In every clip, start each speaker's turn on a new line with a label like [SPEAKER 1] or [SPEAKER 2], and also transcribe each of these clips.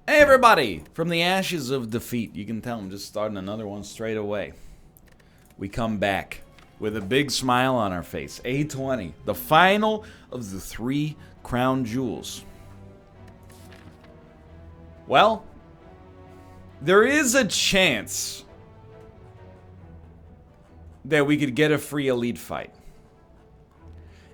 [SPEAKER 1] Hey everybody! From the ashes of defeat, you can tell I'm just starting another one straight away. We come back with a big smile on our face. A20, the final of the 3 crown jewels. Well, there is a chance that we could get a free elite fight.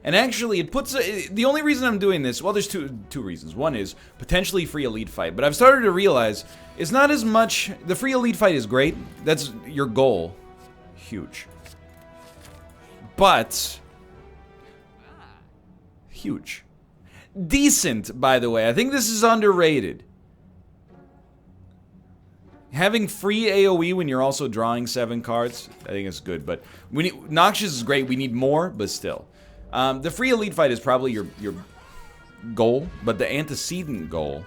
[SPEAKER 1] And actually, it puts the only reason I'm doing this, well, there's two reasons. One is potentially free elite fight, but I've started to realize it's not as much. The free elite fight is great. That's your goal. Huge. But huge. Decent, by the way. I think this is underrated. Having free AoE when you're also drawing 7 cards, I think it's good. But Noxious is great. We need more, but still. The free elite fight is probably your goal, but the antecedent goal,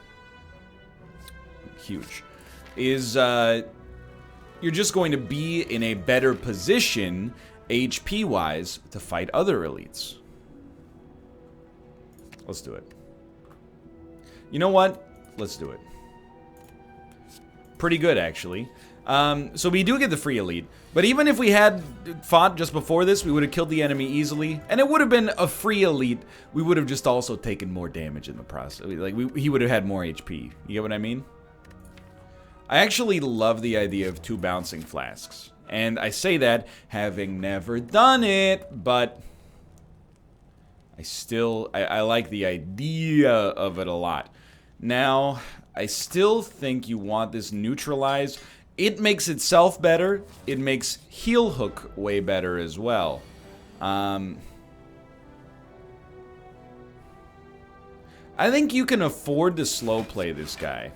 [SPEAKER 1] huge, is you're just going to be in a better position, HP-wise, to fight other elites. Let's do it. You know what? Let's do it. Pretty good, actually. So we do get the free elite, but even if we had fought just before this, we would have killed the enemy easily, and it would have been a free elite. We would have just also taken more damage in the process. Like he would have had more HP. You get what I mean? I actually love the idea of 2 bouncing flasks, and I say that having never done it, but I like the idea of it a lot. Now, I still think you want this neutralized. It makes itself better. It makes Heel Hook way better as well. I think you can afford to slow play this guy.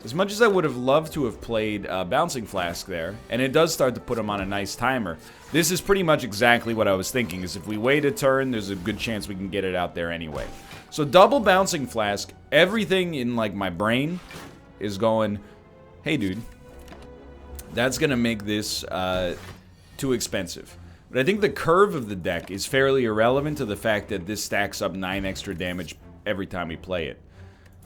[SPEAKER 1] As much as I would have loved to have played Bouncing Flask there, and it does start to put him on a nice timer, this is pretty much exactly what I was thinking, is if we wait a turn, there's a good chance we can get it out there anyway. So double Bouncing Flask, everything in like my brain is going, hey dude, that's gonna make this too expensive. But I think the curve of the deck is fairly irrelevant to the fact that this stacks up 9 extra damage every time we play it.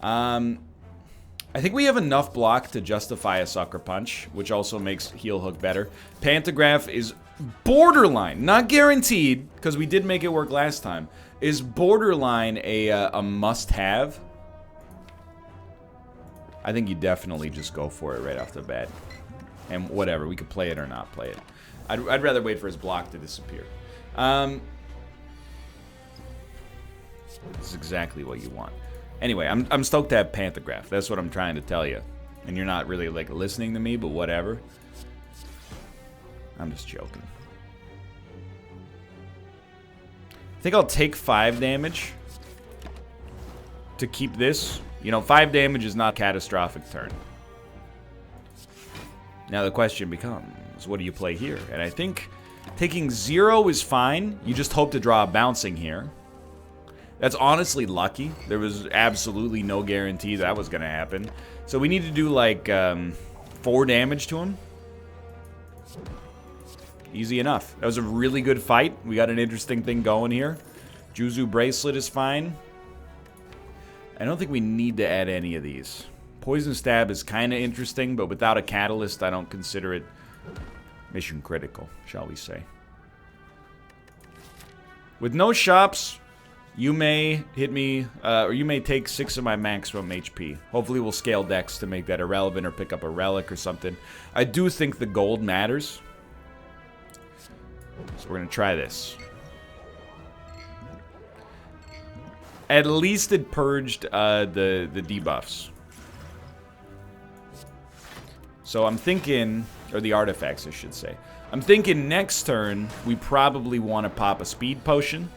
[SPEAKER 1] I think we have enough block to justify a Sucker Punch, which also makes Heel Hook better. Pantograph is borderline, not guaranteed, because we did make it work last time, is borderline a must-have. I think you definitely just go for it right off the bat. And whatever, we could play it or not play it. I'd rather wait for his block to disappear. This is exactly what you want. Anyway, I'm stoked to have Pantograph. That's what I'm trying to tell you. And you're not really, like, listening to me, but whatever. I'm just joking. I think I'll take 5 damage to keep this. You know, 5 damage is not a catastrophic turn. Now the question becomes, what do you play here? And I think taking 0 is fine. You just hope to draw a bouncing here. That's honestly lucky. There was absolutely no guarantee that was going to happen. So we need to do like 4 damage to him. Easy enough. That was a really good fight. We got an interesting thing going here. Juzu Bracelet is fine. I don't think we need to add any of these. Poison Stab is kind of interesting, but without a catalyst, I don't consider it mission critical, shall we say. With no shops, you may hit me, or you may take 6 of my maximum HP. Hopefully we'll scale decks to make that irrelevant or pick up a relic or something. I do think the gold matters. So we're going to try this. At least it purged the debuffs. So I'm thinking, or the artifacts I should say. I'm thinking next turn we probably want to pop a speed potion.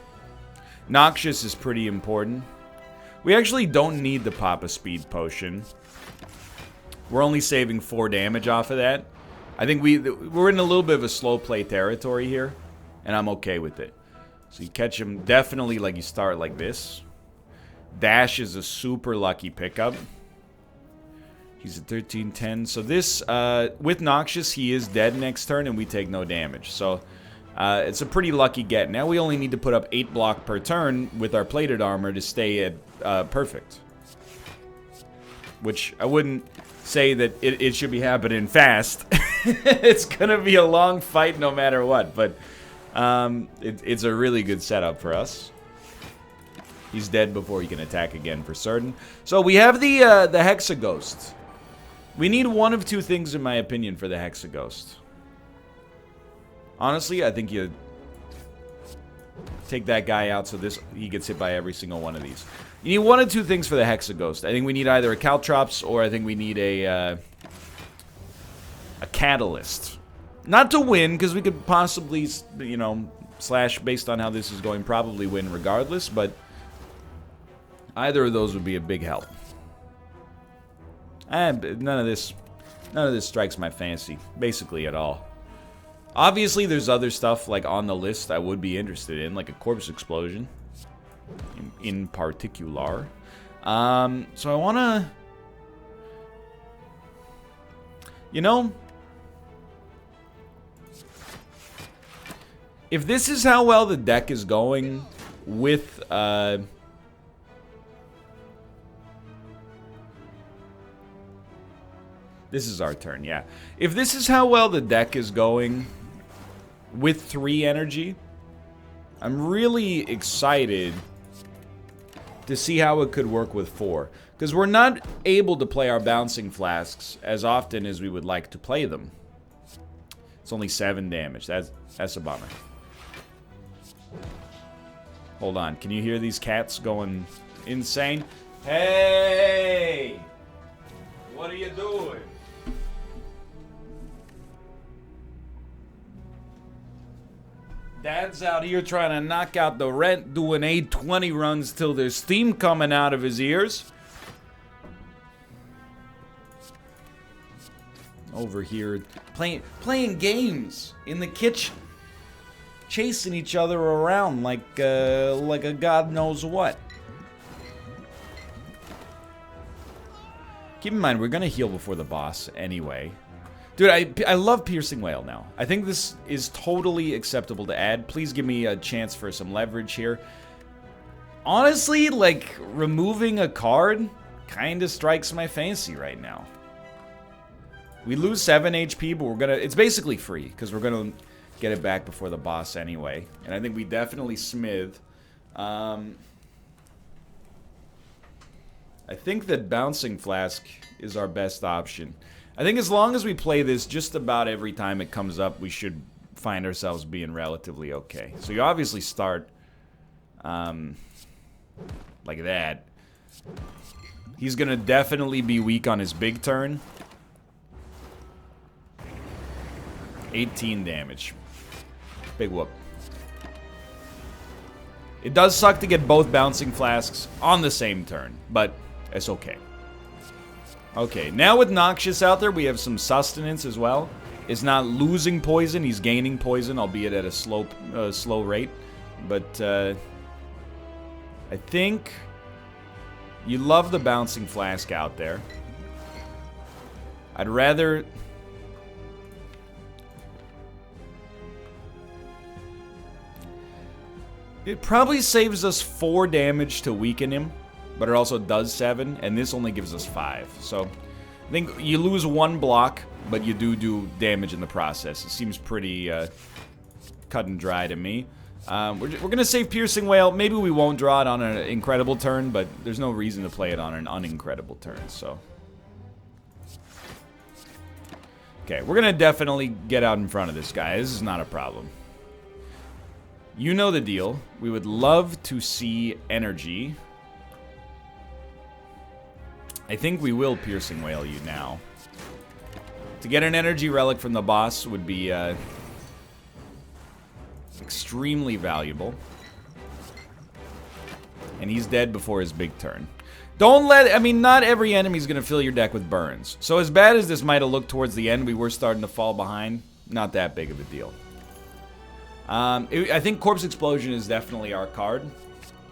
[SPEAKER 1] Noxious is pretty important. We actually don't need to pop a speed potion. We're only saving 4 damage off of that. I think we're in a little bit of a slow play territory here, and I'm okay with it. So you catch him definitely like you start like this. Dash is a super lucky pickup. He's at 13-10. So this, with Noxious, he is dead next turn, and we take no damage. So it's a pretty lucky get. Now we only need to put up 8 block per turn with our plated armor to stay at perfect. which I wouldn't say that it should be happening fast. It's gonna be a long fight no matter what, but it's a really good setup for us. He's dead before he can attack again for certain. So we have the Hexaghost. We need one of two things, in my opinion, for the Hexaghost. Honestly, I think you take that guy out so he gets hit by every single one of these. You need one of two things for the Hexaghost. I think we need either a Caltrops or I think we need a Catalyst. Not to win, because we could possibly, you know, slash based on how this is going, probably win regardless, but either of those would be a big help. And none of this strikes my fancy, basically at all. Obviously, there's other stuff like on the list I would be interested in, like a Corpse Explosion, in particular. So I wanna, you know, if this is how well the deck is going with this is our turn, yeah. If this is how well the deck is going with 3 energy, I'm really excited to see how it could work with 4. Because we're not able to play our Bouncing Flasks as often as we would like to play them. It's only 7 damage. That's a bummer. Hold on. Can you hear these cats going insane? Hey! What are you doing? Dad's out here trying to knock out the rent, doing 820 runs till there's steam coming out of his ears. Over here, playing games in the kitchen, chasing each other around like a god knows what. Keep in mind, we're gonna heal before the boss anyway. Dude, I love Piercing Wail now. I think this is totally acceptable to add. Please give me a chance for some leverage here. Honestly, like, removing a card kind of strikes my fancy right now. We lose 7 HP, but we're gonna... It's basically free, because we're gonna get it back before the boss anyway. And I think we definitely smith. I think that Bouncing Flask is our best option. I think as long as we play this just about every time it comes up, we should find ourselves being relatively okay. So you obviously start like that. He's gonna definitely be weak on his big turn. 18 damage. Big whoop. It does suck to get both Bouncing Flasks on the same turn, but it's okay. Okay, now with Noxious out there, we have some sustenance as well. It's not losing poison, he's gaining poison, albeit at a slow rate. But, I think you love the Bouncing Flask out there. I'd rather... It probably saves us 4 damage to weaken him. But it also does 7, and this only gives us 5. So, I think you lose 1 block, but you do damage in the process. It seems pretty cut and dry to me. We're going to save Piercing Wail. Maybe we won't draw it on an incredible turn, but there's no reason to play it on an unincredible turn, so... Okay, we're going to definitely get out in front of this guy. This is not a problem. You know the deal. We would love to see energy... I think we will Piercing Wail you now. To get an energy relic from the boss would be extremely valuable. And he's dead before his big turn. Don't let... I mean, not every enemy's going to fill your deck with burns. So as bad as this might have looked towards the end, we were starting to fall behind. Not that big of a deal. I think Corpse Explosion is definitely our card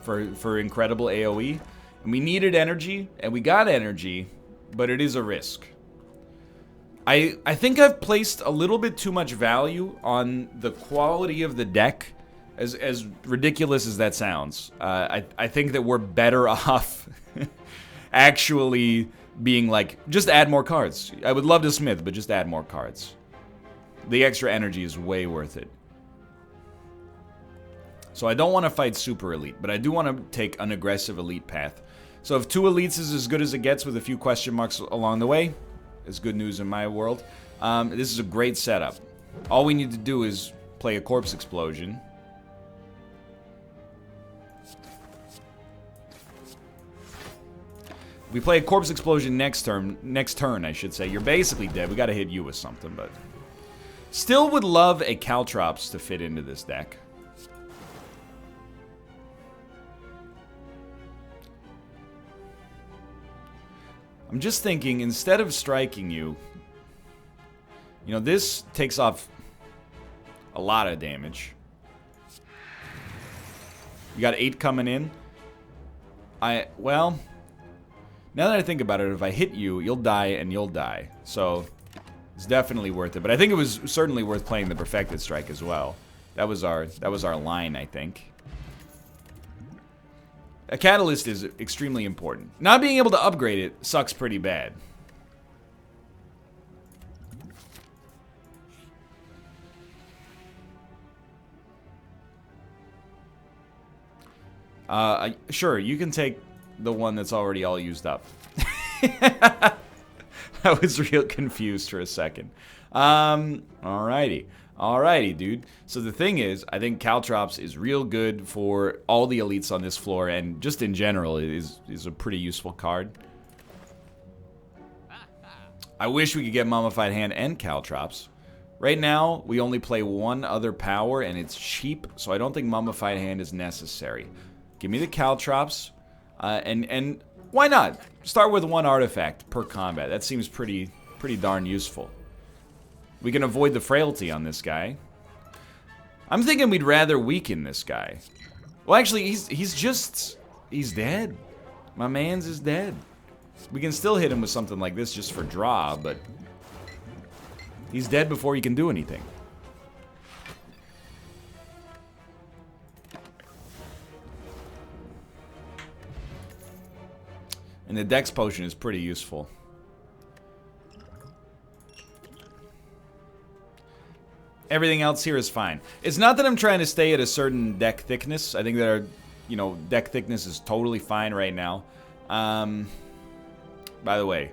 [SPEAKER 1] for incredible AoE. And we needed energy, and we got energy, but it is a risk. I think I've placed a little bit too much value on the quality of the deck, as ridiculous as that sounds. I think that we're better off actually being like, just add more cards. I would love to smith, but just add more cards. The extra energy is way worth it. So I don't want to fight super elite, but I do want to take an aggressive elite path. So if 2 elites is as good as it gets with a few question marks along the way, it's good news in my world. This is a great setup. All we need to do is play a corpse explosion. We play a corpse explosion next turn, I should say. You're basically dead. We gotta hit you with something, but still would love a Caltrops to fit into this deck. I'm just thinking, instead of striking you, you know, this takes off a lot of damage. You got 8 coming in. Well, now that I think about it, if I hit you, you'll die and you'll die. So, it's definitely worth it. But I think it was certainly worth playing the Perfected Strike as well. That was our line, I think. A Catalyst is extremely important. Not being able to upgrade it sucks pretty bad. Sure, you can take the one that's already all used up. I was real confused for a second. Alrighty. Alrighty, dude. So the thing is, I think Caltrops is real good for all the elites on this floor, and just in general, it is a pretty useful card. I wish we could get Mummified Hand and Caltrops. Right now, we only play one other power, and it's cheap, so I don't think Mummified Hand is necessary. Give me the Caltrops, and why not? Start with 1 artifact per combat. That seems pretty darn useful. We can avoid the frailty on this guy. I'm thinking we'd rather weaken this guy. Well, actually, he's dead. My man's is dead. We can still hit him with something like this just for draw, but he's dead before he can do anything. And the Dex Potion is pretty useful. Everything else here is fine. It's not that I'm trying to stay at a certain deck thickness. I think that our, you know, deck thickness is totally fine right now. By the way,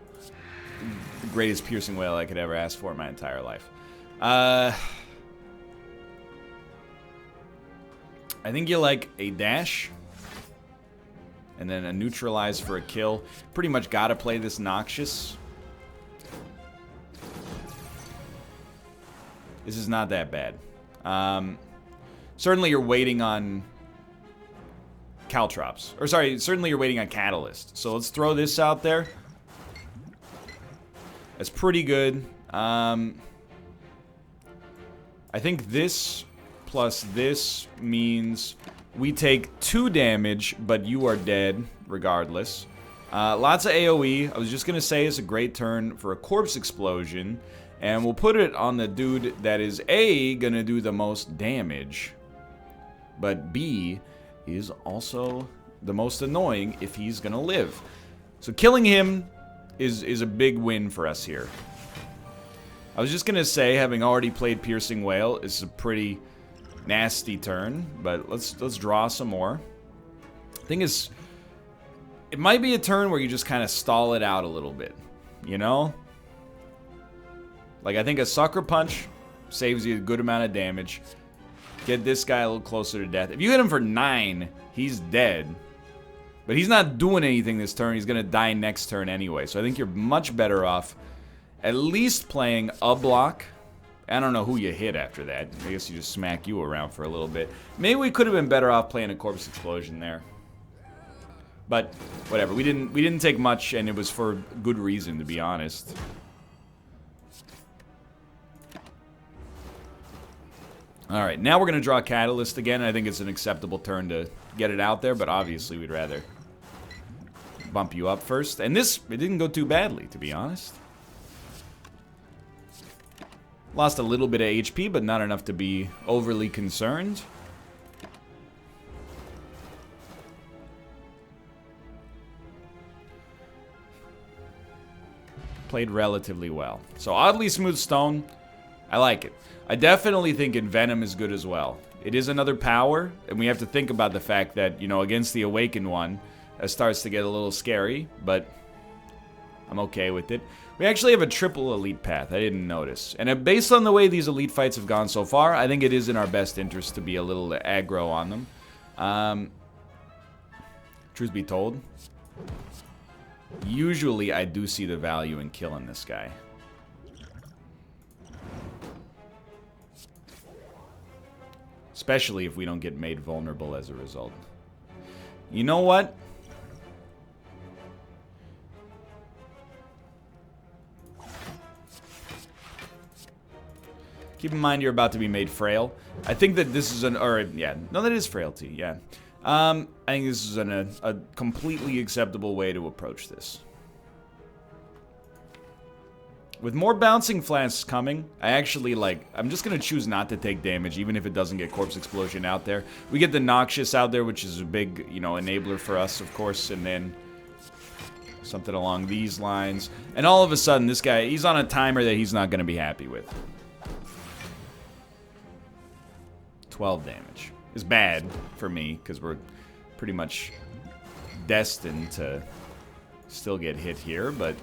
[SPEAKER 1] the greatest piercing whale I could ever ask for in my entire life. I think you like a dash. And then a neutralize for a kill. Pretty much gotta play this Noxious. This is not that bad. Certainly you're waiting on Caltrops. Or sorry, certainly you're waiting on Catalyst. So let's throw this out there. That's pretty good. I think this plus this means we take 2 damage, but you are dead regardless. Lots of AoE. I was just going to say it's a great turn for a Corpse Explosion. And we'll put it on the dude that is A, gonna do the most damage, but B is also the most annoying if he's gonna live. So killing him is a big win for us here. I was just gonna say, having already played Piercing Whale, is a pretty nasty turn, but let's draw some more. Thing is, it might be a turn where you just kind of stall it out a little bit, you know? Like, I think a Sucker Punch saves you a good amount of damage. Get this guy a little closer to death. If you hit him for 9, he's dead. But he's not doing anything this turn. He's going to die next turn anyway. So I think you're much better off at least playing a block. I don't know who you hit after that. I guess you just smack you around for a little bit. Maybe we could have been better off playing a Corpse Explosion there. But whatever. We didn't take much, and it was for good reason, to be honest. Alright, now we're going to draw Catalyst again. I think it's an acceptable turn to get it out there, but obviously we'd rather bump you up first. And this, it didn't go too badly, to be honest. Lost a little bit of HP, but not enough to be overly concerned. Played relatively well. So oddly smooth stone. I like it. I definitely think Envenom is good as well. It is another power, and we have to think about the fact that, you know, against the Awakened one, it starts to get a little scary, but I'm okay with it. We actually have a triple elite path. I didn't notice. And based on the way these elite fights have gone so far, I think it is in our best interest to be a little aggro on them. Truth be told, usually I do see the value in killing this guy. Especially if we don't get made vulnerable as a result. You know what? Keep in mind you're about to be made frail. I think that this is no, that is frailty, yeah. I think this is a completely acceptable way to approach this. With more bouncing flasks coming, I'm just going to choose not to take damage, even if it doesn't get Corpse Explosion out there. We get the Noxious out there, which is a big, you know, enabler for us, of course, and then something along these lines. And all of a sudden, this guy, he's on a timer that he's not going to be happy with. 12 damage is bad for me, because we're pretty much destined to still get hit here, but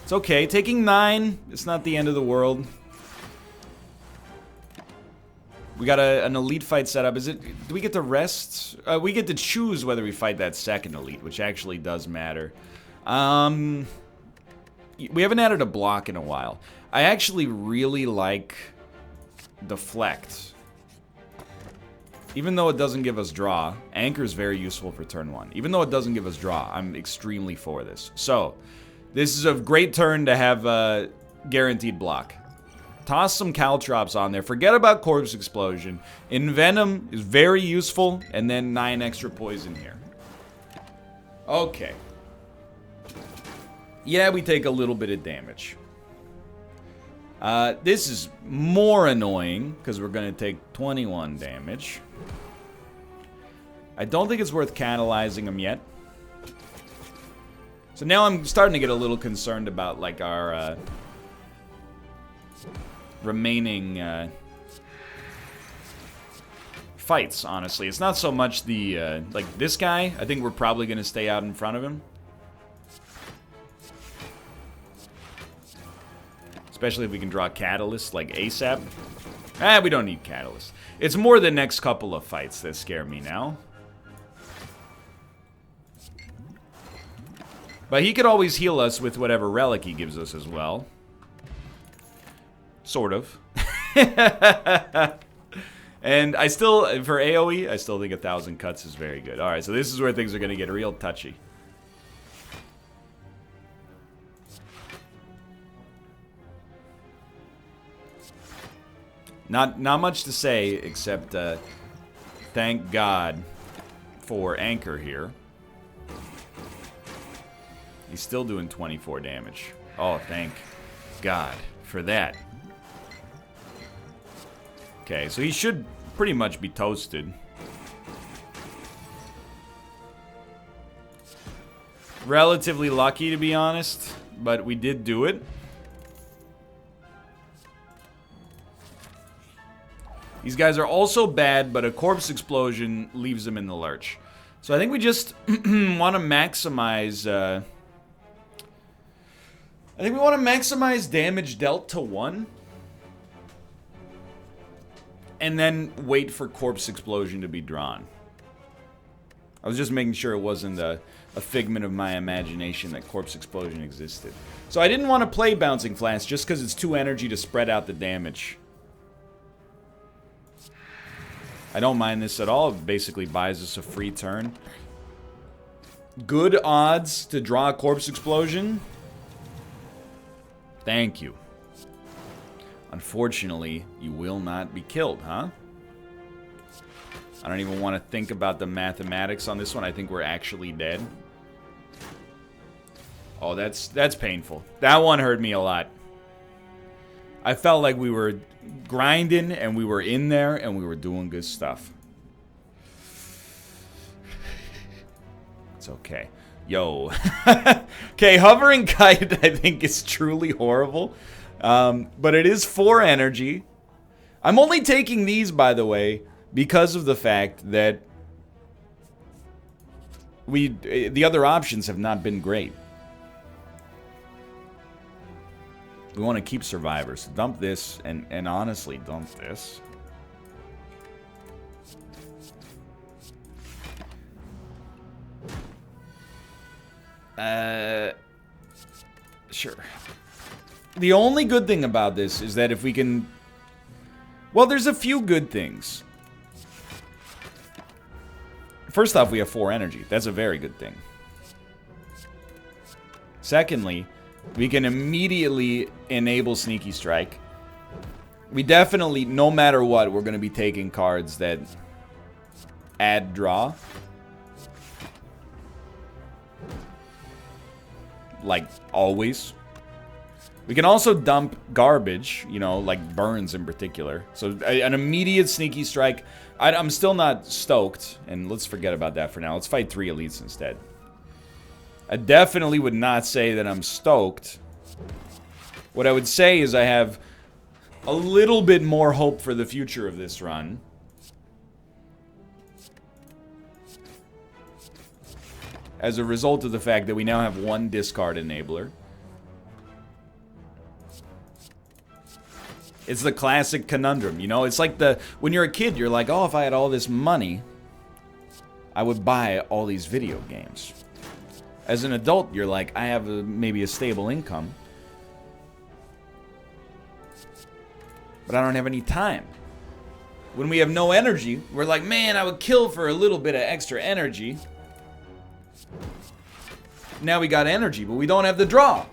[SPEAKER 1] it's okay. Taking 9, it's not the end of the world. We got an elite fight set up. Do we get to rest? We get to choose whether we fight that second elite, which actually does matter. We haven't added a block in a while. I actually really like Deflect. Even though it doesn't give us draw, Anchor is very useful for turn 1. Even though it doesn't give us draw, I'm extremely for this. So, this is a great turn to have a guaranteed block. Toss some Caltrops on there. Forget about Corpse Explosion. Envenom is very useful, and then 9 extra poison here. Okay. Yeah, we take a little bit of damage. This is more annoying, because we're going to take 21 damage. I don't think it's worth catalyzing him yet. So now I'm starting to get a little concerned about, like, our remaining fights, honestly. It's not so much the, like, this guy. I think we're probably going to stay out in front of him. Especially if we can draw Catalyst, like, ASAP. We don't need Catalyst. It's more the next couple of fights that scare me now. But he could always heal us with whatever relic he gives us as well. Sort of. And I still, for AoE, I still think 1,000 cuts is very good. Alright, so this is where things are going to get real touchy. Not much to say, except thank God for Anchor here. He's still doing 24 damage. Oh, thank God for that. Okay, so he should pretty much be toasted. Relatively lucky, to be honest, but we did do it. These guys are also bad, but a Corpse Explosion leaves them in the lurch. So I think we just want to maximize... I think we want to maximize damage dealt to 1. And then wait for Corpse Explosion to be drawn. I was just making sure it wasn't a figment of my imagination that Corpse Explosion existed. So I didn't want to play Bouncing Flask just because it's 2 energy to spread out the damage. I don't mind this at all. It basically buys us a free turn. Good odds to draw a Corpse Explosion. Thank you. Unfortunately, you will not be killed, huh? I don't even want to think about the mathematics on this one. I think we're actually dead. Oh, that's painful. That one hurt me a lot. I felt like we were grinding and we were in there and we were doing good stuff. It's okay. Yo. Okay, hovering kite I think is truly horrible. But it is 4 energy. I'm only taking these, by the way, because of the fact that the other options have not been great. We want to keep survivors. Dump this, and honestly, dump this. Sure. The only good thing about this is that if we can... Well, there's a few good things. First off, we have 4 energy. That's a very good thing. Secondly, we can immediately enable Sneaky Strike. We definitely, no matter what, we're going to be taking cards that add draw. Like, always. We can also dump garbage, you know, like burns in particular. So an immediate Sneaky Strike. I'm still not stoked, and let's forget about that for now. Let's fight 3 elites instead. I definitely would not say that I'm stoked. What I would say is I have a little bit more hope for the future of this run. As a result of the fact that we now have 1 discard enabler. It's the classic conundrum, you know? It's like when you're a kid, you're like, oh, if I had all this money, I would buy all these video games. As an adult, you're like, I have maybe a stable income, but I don't have any time. When we have no energy, we're like, man, I would kill for a little bit of extra energy. Now we got energy, but we don't have the draw.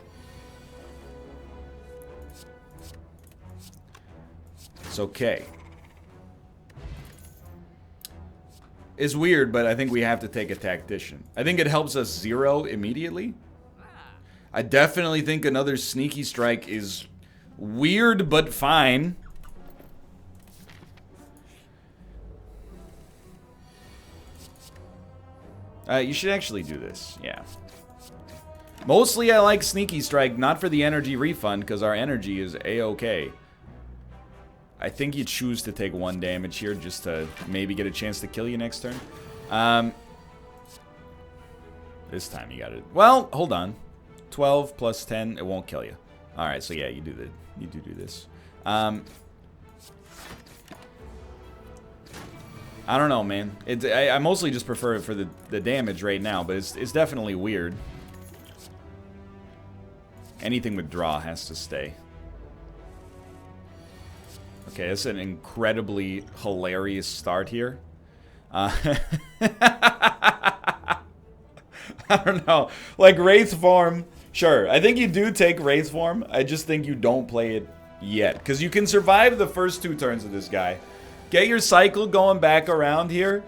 [SPEAKER 1] It's okay. It's weird, but I think we have to take a tactician. I think it helps us 0 immediately. I definitely think another Sneaky Strike is weird, but fine. You should actually do this, yeah. Mostly I like Sneaky Strike, not for the energy refund, because our energy is A-okay. I think you choose to take 1 damage here just to maybe get a chance to kill you next turn. This time you got it. Well, hold on. 12 plus 10, it won't kill you. All right, so yeah, you do this. I don't know, man. I mostly just prefer it for the damage right now, but it's definitely weird. Anything with draw has to stay. Okay, that's an incredibly hilarious start here. I don't know. Like, Wraith Form, sure. I think you do take Wraith Form. I just think you don't play it yet. Because you can survive the first 2 turns of this guy. Get your cycle going back around here.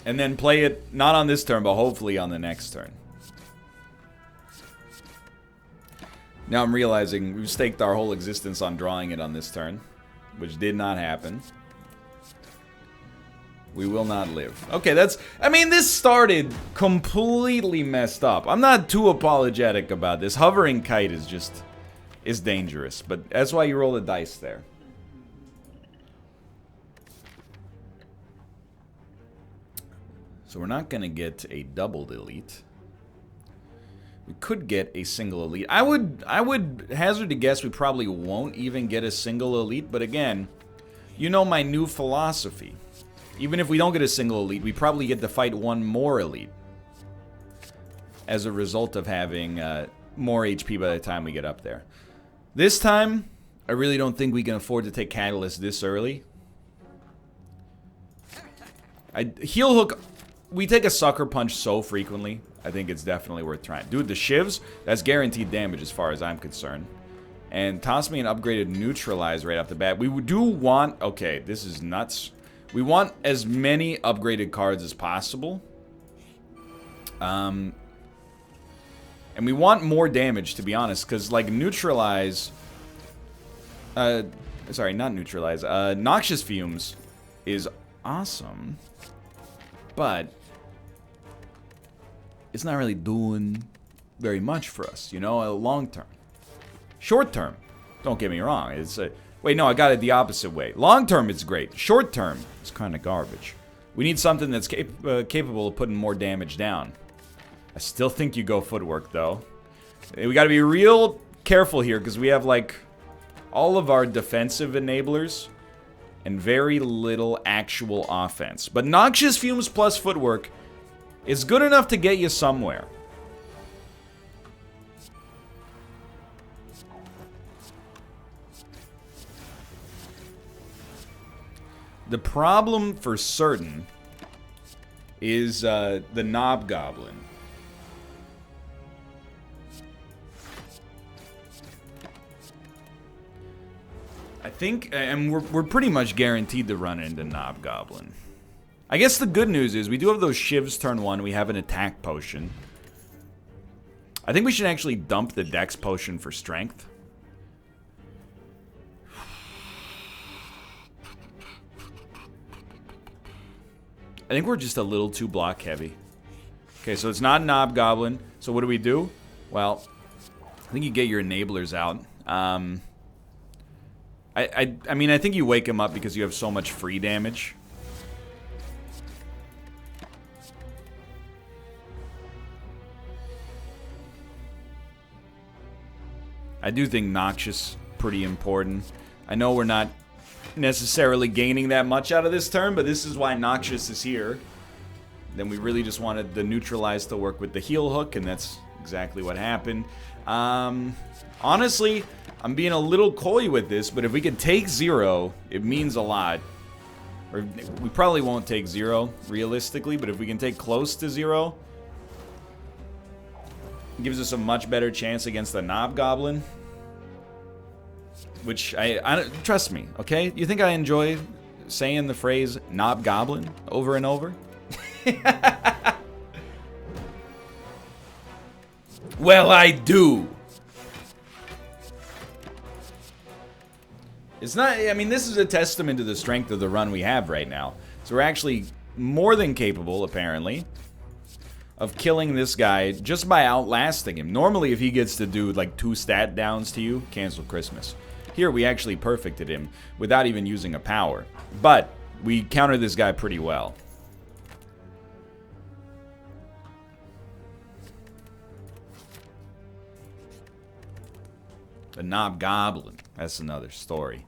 [SPEAKER 1] And then play it, not on this turn, but hopefully on the next turn. Now I'm realizing we've staked our whole existence on drawing it on this turn, which did not happen. We will not live. Okay, I mean, this started completely messed up. I'm not too apologetic about this. Hovering kite is dangerous, but that's why you roll the dice there. So we're not gonna get a doubled elite. We could get a single elite. I would hazard to guess we probably won't even get a single elite, but again, you know my new philosophy. Even if we don't get a single elite, we probably get to fight 1 more elite as a result of having more HP by the time we get up there. This time, I really don't think we can afford to take Catalyst this early. Heel Hook, we take a Sucker Punch so frequently. I think it's definitely worth trying. Dude, the Shivs, that's guaranteed damage as far as I'm concerned. And toss me an upgraded Neutralize right off the bat. We do want... Okay, this is nuts. We want as many upgraded cards as possible. And we want more damage, to be honest. Because, like, Neutralize... sorry, not Neutralize. Noxious Fumes is awesome. but it's not really doing very much for us, you know, long term. Short term, don't get me wrong. It's wait, no, I got it the opposite way. Long term, it's great. Short term, it's kind of garbage. We need something that's capable of putting more damage down. I still think you go footwork, though. We got to be real careful here, because we have, like, all of our defensive enablers and very little actual offense. But Noxious Fumes plus footwork is good enough to get you somewhere. The problem for certain is the Knob Goblin. I think, and we're pretty much guaranteed to run into Knob Goblin. I guess the good news is we do have those shivs turn 1. We have an attack potion. I think we should actually dump the dex potion for strength. I think we're just a little too block heavy. Okay, so it's not Knob Goblin. So what do we do? Well, I think you get your enablers out. I mean, I think you wake him up because you have so much free damage. I do think Noxious pretty important. I know we're not necessarily gaining that much out of this turn, but this is why Noxious is here. Then we really just wanted the Neutralize to work with the heal hook, and that's exactly what happened. Honestly, I'm being a little coy with this, but if we could take 0, it means a lot. Or we probably won't take 0, realistically, but if we can take close to 0, it gives us a much better chance against the Knob Goblin. Which, I trust me, okay? You think I enjoy saying the phrase Knob Goblin over and over? Well, I do. It's not, I mean, this is a testament to the strength of the run we have right now. So we're actually more than capable, apparently, of killing this guy just by outlasting him. Normally, if he gets to do, like, 2 stat downs to you, cancel Christmas. Here, we actually perfected him without even using a power. But we countered this guy pretty well. The Knob Goblin. That's another story.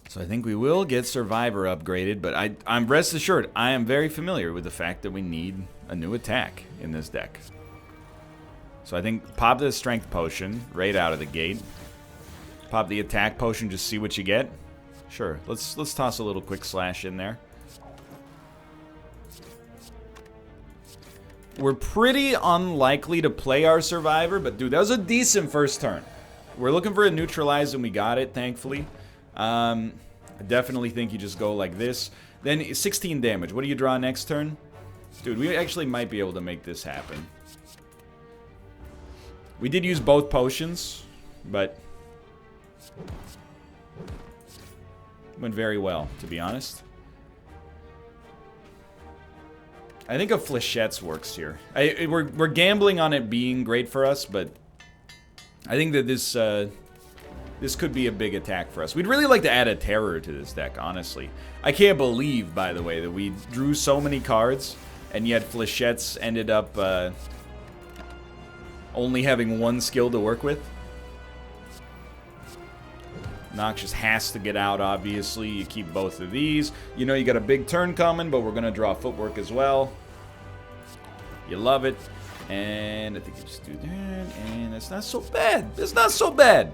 [SPEAKER 1] So I think we will get Survivor upgraded, but I'm rest assured, I am very familiar with the fact that we need a new attack in this deck. So I think pop the Strength Potion right out of the gate. Pop the attack potion, just see what you get. Sure, let's toss a little quick slash in there. We're pretty unlikely to play our Survivor, but dude, that was a decent first turn. We're looking for a Neutralize, and we got it, thankfully. I definitely think you just go like this. Then 16 damage. What do you draw next turn? Dude, we actually might be able to make this happen. We did use both potions, but went very well, to be honest. I think a Fléchettes works here. We're gambling on it being great for us, but I think that this could be a big attack for us. We'd really like to add a terror to this deck, honestly. I can't believe, by the way, that we drew so many cards, and yet Fléchettes ended up only having 1 skill to work with. Noxious has to get out, obviously. You keep both of these. You know you got a big turn coming, but we're going to draw footwork as well. You love it. And I think you just do that, and it's not so bad. It's not so bad.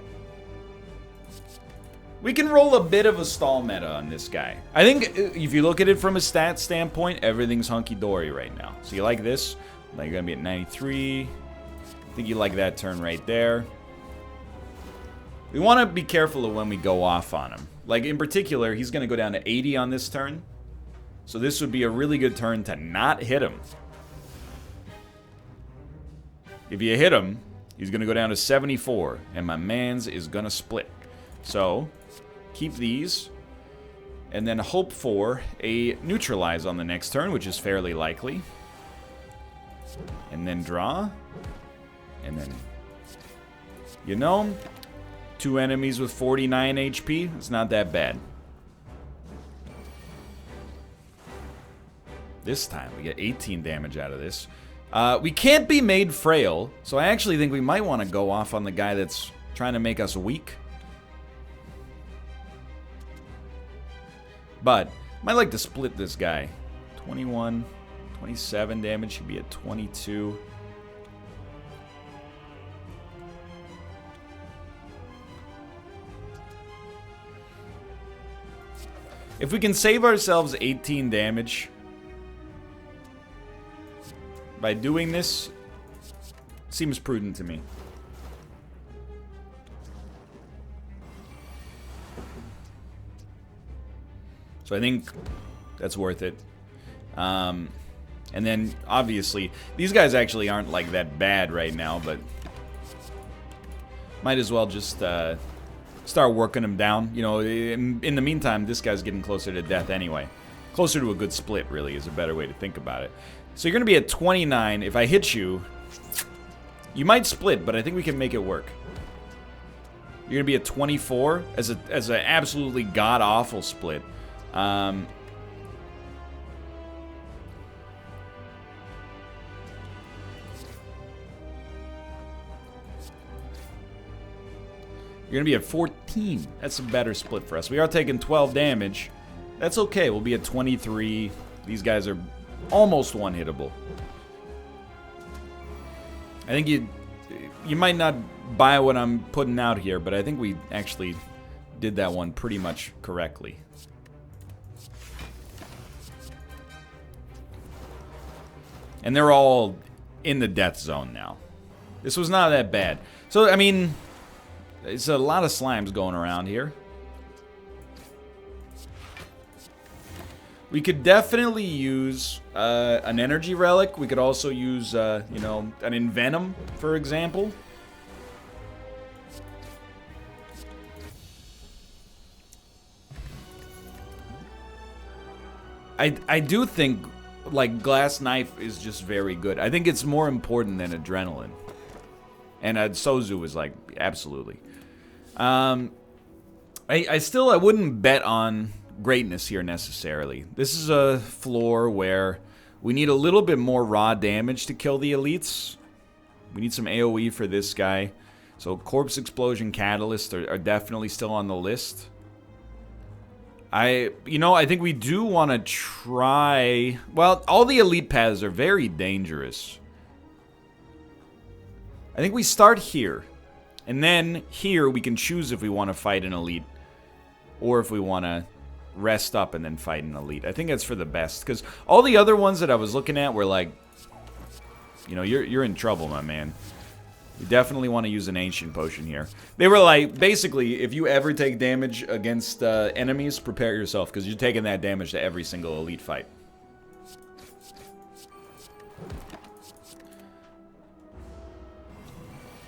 [SPEAKER 1] We can roll a bit of a stall meta on this guy. I think if you look at it from a stat standpoint, everything's hunky-dory right now. So you like this? Now you're going to be at 93. I think you like that turn right there. We want to be careful of when we go off on him. Like, in particular, he's going to go down to 80 on this turn. So this would be a really good turn to not hit him. If you hit him, he's going to go down to 74, and my man's is going to split. So, keep these. And then hope for a neutralize on the next turn, which is fairly likely. And then draw. And then, you know, 2 enemies with 49 HP. It's not that bad. This time, we get 18 damage out of this. We can't be made frail, so I actually think we might want to go off on the guy that's trying to make us weak. But, might like to split this guy. 21, 27 damage, should be at 22. If we can save ourselves 18 damage by doing this, seems prudent to me. So I think that's worth it. And then, obviously, these guys actually aren't like that bad right now, but might as well just start working them down. You know, in the meantime, this guy's getting closer to death anyway. Closer to a good split, really, is a better way to think about it. So you're going to be at 29. If I hit you, you might split, but I think we can make it work. You're going to be at 24 as an absolutely god-awful split. You're going to be at 14. That's a better split for us. We are taking 12 damage. That's okay. We'll be at 23. These guys are almost one-hittable. I think you might not buy what I'm putting out here, but I think we actually did that one pretty much correctly. And they're all in the death zone now. This was not that bad. So, I mean, it's a lot of slimes going around here. We could definitely use an energy relic. We could also use, you know, an envenom, for example. I do think, like, Glass Knife is just very good. I think it's more important than Adrenaline. And Sozu is like, absolutely. I wouldn't bet on greatness here necessarily. This is a floor where we need a little bit more raw damage to kill the elites. We need some AoE for this guy. So Corpse Explosion, Catalyst are definitely still on the list. I think we do want to try... Well, all the elite paths are very dangerous. I think we start here. And then here we can choose if we want to fight an elite. Or if we want to rest up and then fight an elite. I think that's for the best. Because all the other ones that I was looking at were like... You know, you're in trouble, my man. You definitely want to use an Ancient Potion here. They were like, basically, if you ever take damage against enemies, prepare yourself, because you're taking that damage to every single elite fight.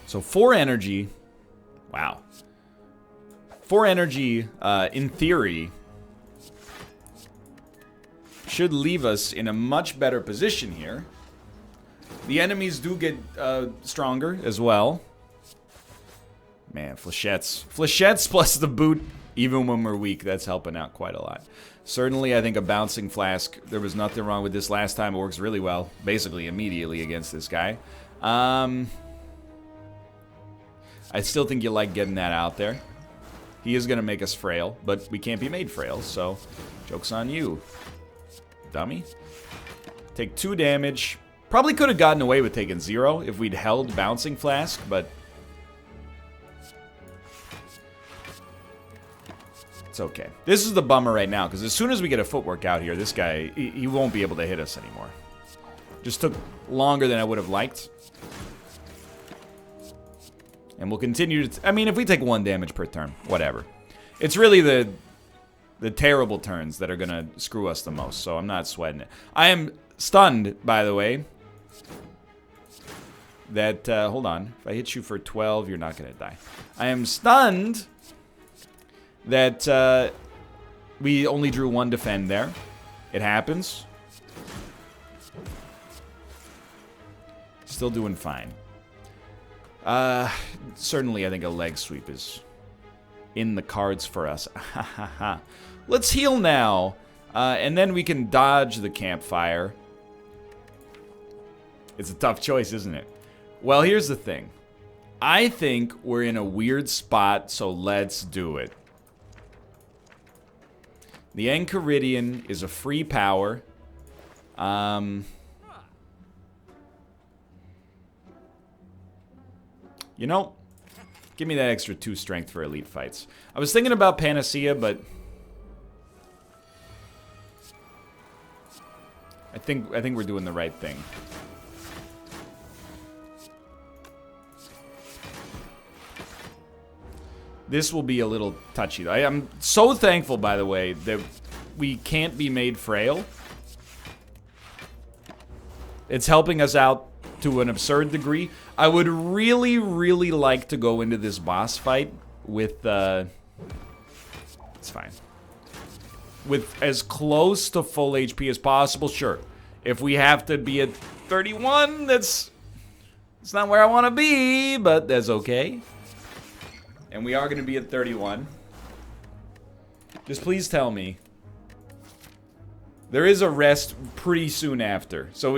[SPEAKER 1] So 4 energy. Wow. 4 energy, in theory, should leave us in a much better position here. The enemies do get stronger as well. Man, flechettes. Flechettes plus the boot, even when we're weak, that's helping out quite a lot. Certainly, I think a Bouncing Flask, there was nothing wrong with this last time. It works really well, basically immediately against this guy. I still think you like getting that out there. He is going to make us frail, but we can't be made frail, so joke's on you, dummy. Take 2 damage. Probably could have gotten away with taking 0 if we'd held Bouncing Flask, but it's okay. This is the bummer right now, because as soon as we get a footwork out here, this guy, he won't be able to hit us anymore. Just took longer than I would have liked. And we'll continue to... I mean, if we take 1 damage per turn, whatever. It's really the terrible turns that are going to screw us the most, so I'm not sweating it. I am stunned, by the way, that... hold on. If I hit you for 12, you're not going to die. I am stunned that We only drew 1 defend there. It happens. Still doing fine. Certainly, I think a leg sweep is in the cards for us. Let's heal now, and then we can dodge the campfire. It's a tough choice, isn't it? Well, here's the thing. I think we're in a weird spot, so let's do it. The Enchiridion is a free power. You know, give me that extra 2 strength for elite fights. I was thinking about Panacea, but I think we're doing the right thing. This will be a little touchy. I'm so thankful, by the way, that we can't be made frail. It's helping us out to an absurd degree. I would really, really like to go into this boss fight with, it's fine. With as close to full HP as possible, sure. If we have to be at 31, it's not where I want to be, but that's okay. And we are going to be at 31. Just please tell me. There is a rest pretty soon after. So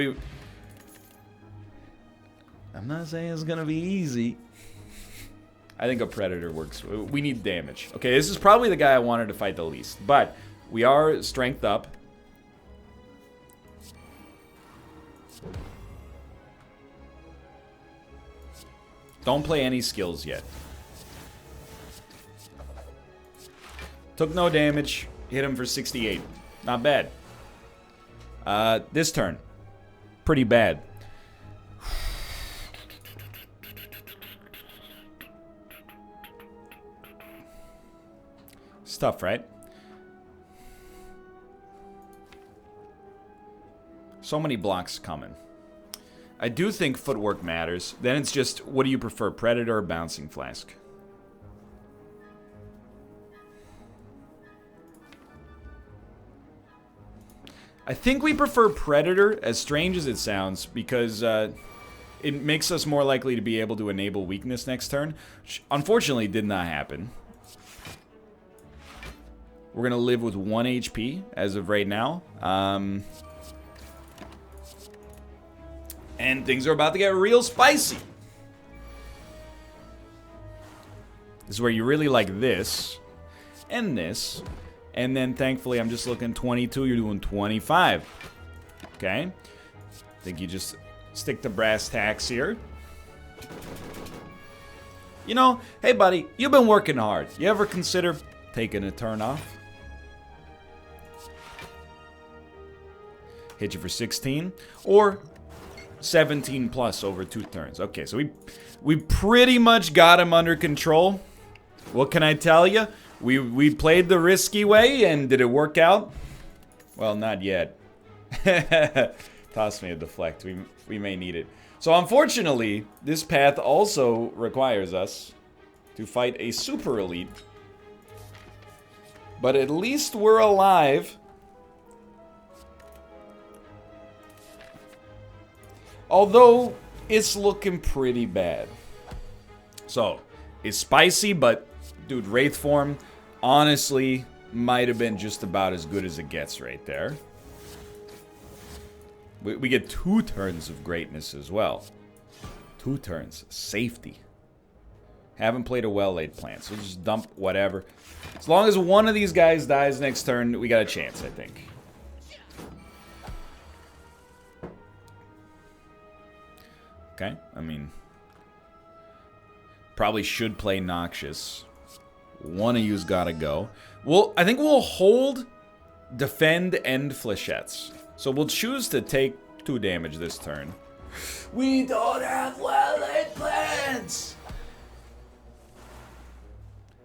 [SPEAKER 1] I'm not saying it's going to be easy. I think a Predator works. We need damage. Okay, this is probably the guy I wanted to fight the least. But we are strength up. Don't play any skills yet. Took no damage. Hit him for 68. Not bad. This turn. Pretty bad. It's tough, right? So many blocks coming. I do think footwork matters. Then it's just, what do you prefer, Predator or Bouncing Flask? I think we prefer Predator, as strange as it sounds, because it makes us more likely to be able to enable weakness next turn, which unfortunately did not happen. We're going to live with 1 HP as of right now. And things are about to get real spicy. This is where you really like this and this. And then, thankfully, I'm just looking 22. You're doing 25. Okay. I think you just stick to brass tacks here. You know, hey, buddy, you've been working hard. You ever consider taking a turn off? Hit you for 16. Or 17 plus over 2 turns. Okay, so we pretty much got him under control. What can I tell you? We played the risky way, and did it work out? Well, not yet. Toss me a deflect. We may need it. So, unfortunately, this path also requires us to fight a super elite. But at least we're alive. Although, it's looking pretty bad. So, it's spicy, but, dude, Wraith form, honestly, might have been just about as good as it gets right there. We get 2 turns of greatness as well. 2 turns. Safety. Haven't played a well-laid plan, so just dump whatever. As long as one of these guys dies next turn, we got a chance, I think. Okay, I mean, probably should play Noxious. One of you's gotta go. Well, I think we'll hold, defend, and flechettes. So we'll choose to take 2 damage this turn. We don't have well-laid plans!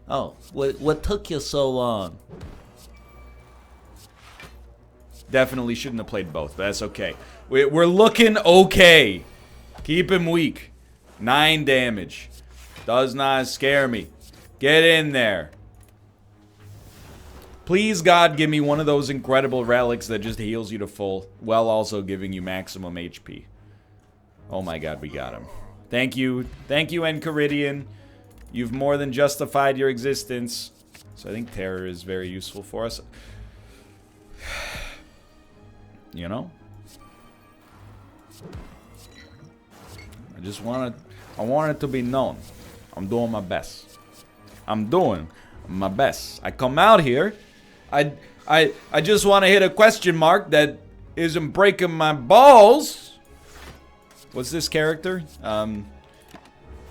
[SPEAKER 1] Oh, what took you so long? Definitely shouldn't have played both, but that's okay. We're looking okay. Keep him weak. 9 damage. Does not scare me. Get in there. Please, God, give me one of those incredible relics that just heals you to full, while also giving you maximum HP. Oh my God, we got him. Thank you. Thank you, Enchiridion. You've more than justified your existence. So I think Terror is very useful for us. You know? I want it to be known. I'm doing my best. I'm doing my best. I come out here. I just want to hit a question mark that isn't breaking my balls. What's this character?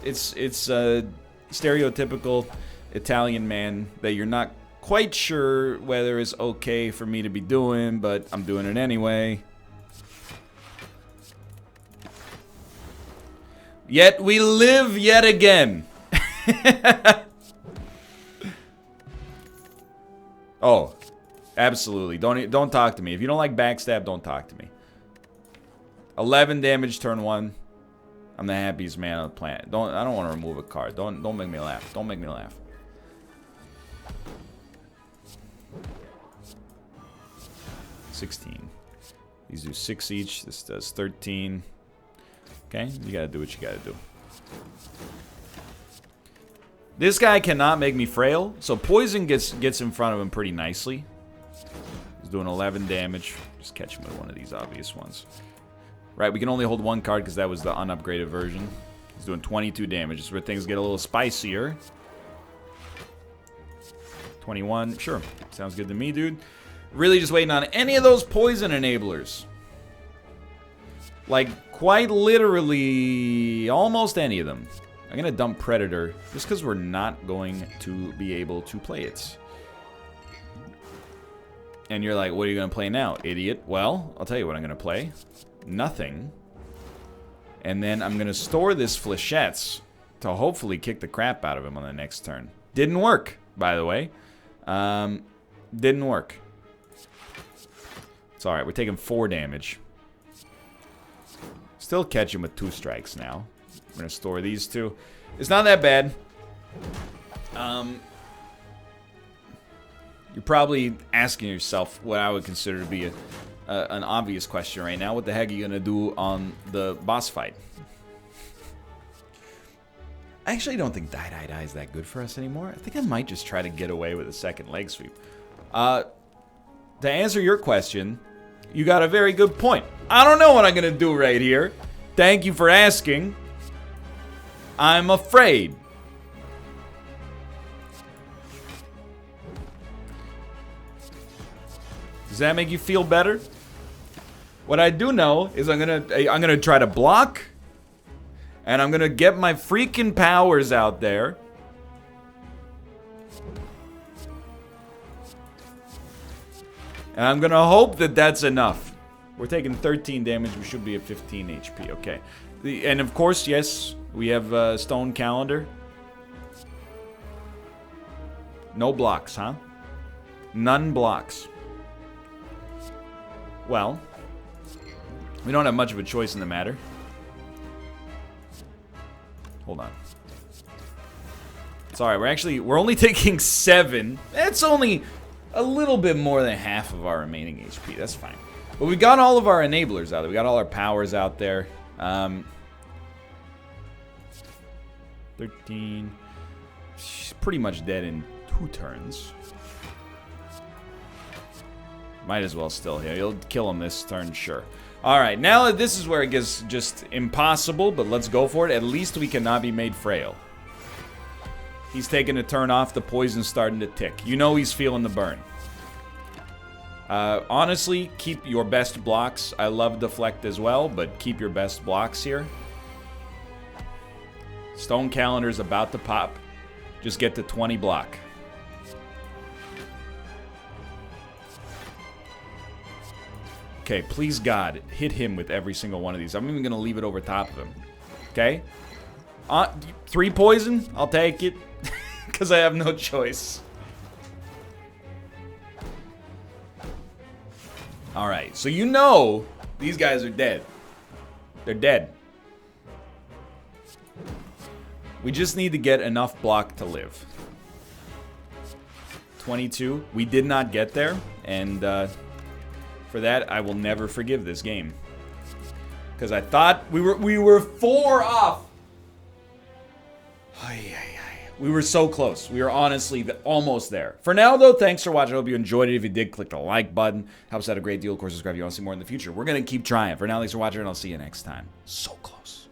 [SPEAKER 1] It's a stereotypical Italian man that you're not quite sure whether it's okay for me to be doing, but I'm doing it anyway. Yet we live yet again. Oh, absolutely. Don't talk to me. If you don't like backstab, don't talk to me. 11 damage turn 1. I'm the happiest man on the planet. I don't want to remove a card. Don't make me laugh. Don't make me laugh. $16. These do 6 each. This does 13. Okay, you gotta do what you gotta do. This guy cannot make me frail, so poison gets in front of him pretty nicely. He's doing 11 damage. Just catch him with one of these obvious ones. Right, we can only hold 1 card because that was the unupgraded version. He's doing 22 damage. This is where things get a little spicier. 21, sure. Sounds good to me, dude. Really just waiting on any of those poison enablers. Like, quite literally, almost any of them. I'm going to dump Predator just because we're not going to be able to play it. And you're like, what are you going to play now, idiot? Well, I'll tell you what I'm going to play. Nothing. And then I'm going to store this Flechettes to hopefully kick the crap out of him on the next turn. Didn't work, by the way. Didn't work. It's alright, we're taking 4 damage. Still catch him with 2 strikes now. We're going to store these 2. It's not that bad. You're probably asking yourself what I would consider to be an obvious question right now. What the heck are you going to do on the boss fight? I actually don't think Die is that good for us anymore. I think I might just try to get away with a second leg sweep. To answer your question, you got a very good point. I don't know what I'm going to do right here. Thank you for asking. I'm afraid. Does that make you feel better? What I do know is I'm gonna try to block, and I'm gonna get my freaking powers out there. And I'm gonna hope that that's enough. We're taking 13 damage. We should be at 15 HP. Okay. And of course, yes, we have Stone Calendar. No blocks, huh? None blocks. Well, we don't have much of a choice in the matter. Hold on. It's alright. We're only taking 7. That's only a little bit more than half of our remaining HP. That's fine. But we got all of our enablers out there. We got all our powers out there. 13. She's pretty much dead in 2 turns. Might as well still here. You'll kill him this turn, sure. Alright, now this is where it gets just impossible, but let's go for it. At least we cannot be made frail. He's taking a turn off. The poison's starting to tick. You know he's feeling the burn. Honestly, keep your best blocks. I love deflect as well, but keep your best blocks here. Stone Calendar's about to pop. Just get to 20 block. Okay, please God, hit him with every single one of these. I'm even going to leave it over top of him. Okay? 3 poison? I'll take it. Because I have no choice. Alright, so you know these guys are dead. They're dead. We just need to get enough block to live. 22. We did not get there, and for that, I will never forgive this game. Because I thought we were 4 off. We were so close. We were honestly almost there. For now, though, thanks for watching. I hope you enjoyed it. If you did, click the like button. Helps out a great deal. Of course, subscribe if you want to see more in the future. We're going to keep trying. For now, thanks for watching, and I'll see you next time. So close.